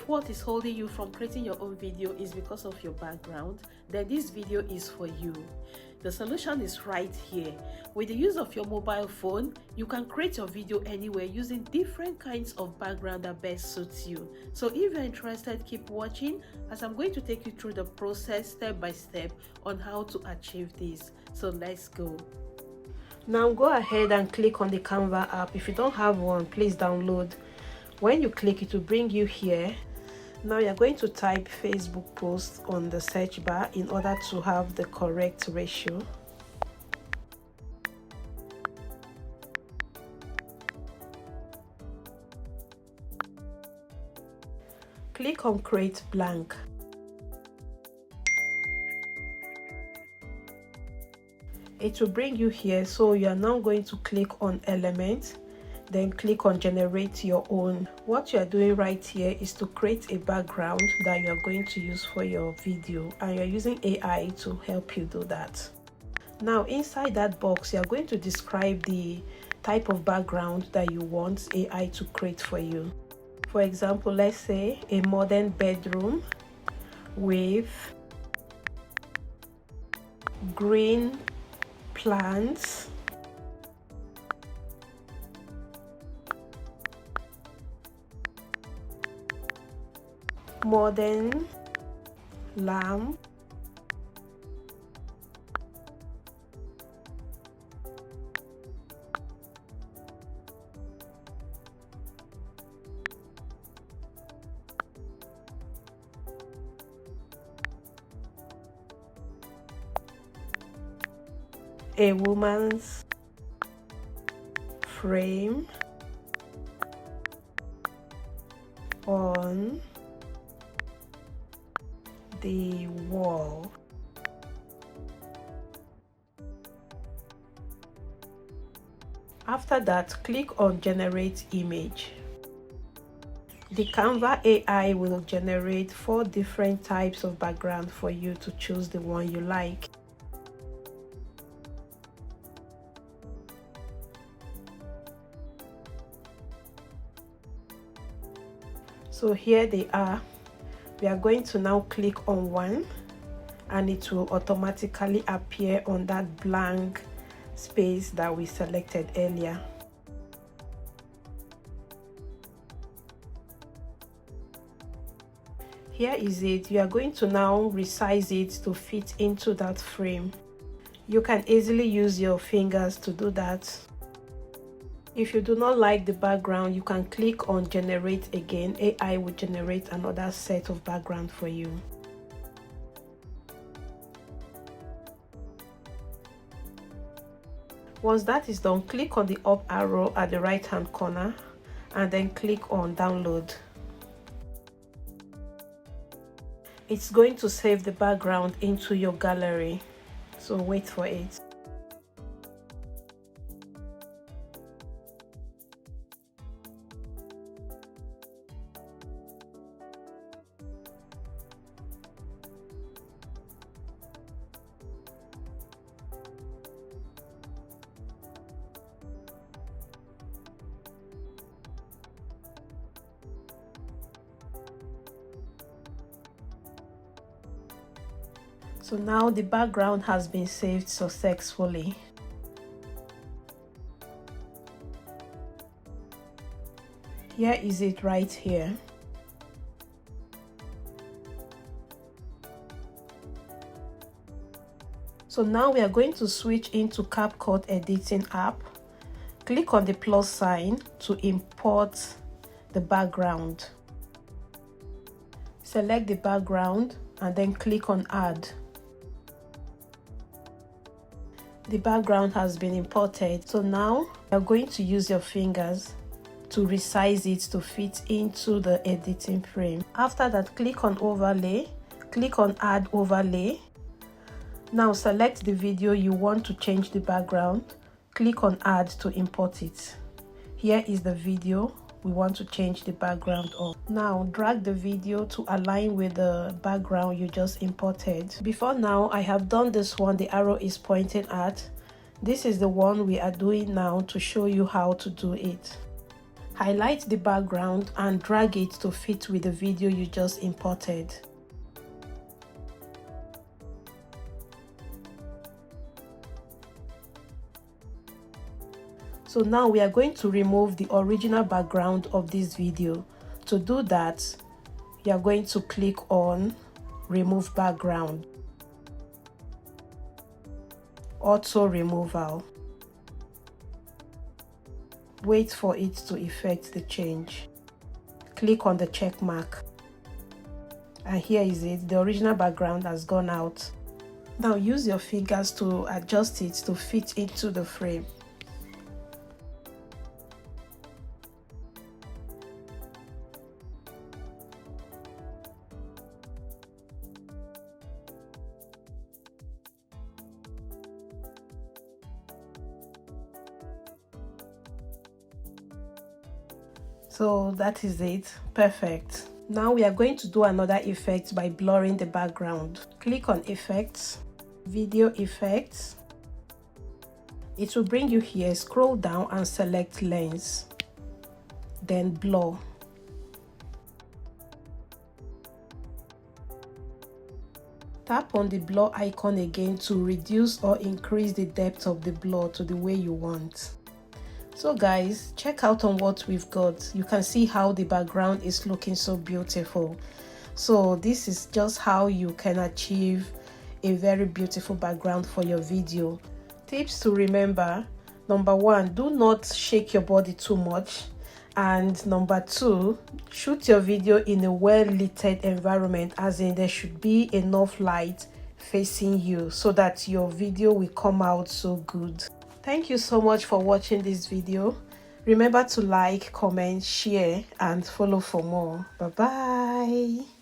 If what is holding you from creating your own video is because of your background, then this video is for you. The solution is right here. With the use of your mobile phone, you can create your video anywhere using different kinds of background that best suits you. So if you're interested, keep watching as I'm going to take you through the process step by step on how to achieve this. So let's go. Now go ahead and click on the Canva app. If you don't have one, please download. When you click, it will bring you here. Now you're going to type Facebook post on the search bar in order to have the correct ratio. Click on create blank. It will bring you here, so you are now going to click on element, then click on generate your own. What you are doing right here is to create a background that you are going to use for your video, and you're using AI to help you do that. Now inside that box, you are going to describe the type of background that you want AI to create for you. For example, let's say a modern bedroom with green plants, modern lamp, a woman's frame on the wall. After that, click on generate image. The Canva AI will generate 4 different types of background for you to choose the one you like. So here they are. We are going to now click on one, and it will automatically appear on that blank space that we selected earlier. Here is it. You are going to now resize it to fit into that frame. You can easily use your fingers to do that. If you do not like the background, you can click on generate again. AI will generate another set of background for you. Once that is done, click on the up arrow at the right hand corner and then click on download. It's going to save the background into your gallery, so wait for it. So now the background has been saved successfully. Here is it right here. So now we are going to switch into CapCut editing app. Click on the plus sign to import the background. Select the background and then click on add. The background has been imported. So now you're going to use your fingers to resize it to fit into the editing frame. After that, click on overlay, click on add overlay. Now select the video you want to change the background. Click on add to import it. Here is the video we want to change the background of. Now drag the video to align with the background you just imported. Before now, I have done this one the arrow is pointing at. This is the one we are doing now to show you how to do it. Highlight the background and drag it to fit with the video you just imported. So now we are going to remove the original background of this video. To do that, you are going to click on Remove Background, Auto Removal. Wait for it to effect the change. Click on the check mark. And here is it. The original background has gone out. Now use your fingers to adjust it to fit into the frame. So that is it. Perfect. Now we are going to do another effect by blurring the background. Click on Effects, Video Effects. It will bring you here. Scroll down and select Lens, then Blur. Tap on the blur icon again to reduce or increase the depth of the blur to the way you want. So guys, check out on what we've got. You can see how the background is looking so beautiful. So this is just how you can achieve a very beautiful background for your video. Tips to remember: number one, do not shake your body too much. And number two, shoot your video in a well-lit environment, as in there should be enough light facing you so that your video will come out so good. Thank you so much for watching this video. Remember to like, comment, share, and follow for more. Bye bye.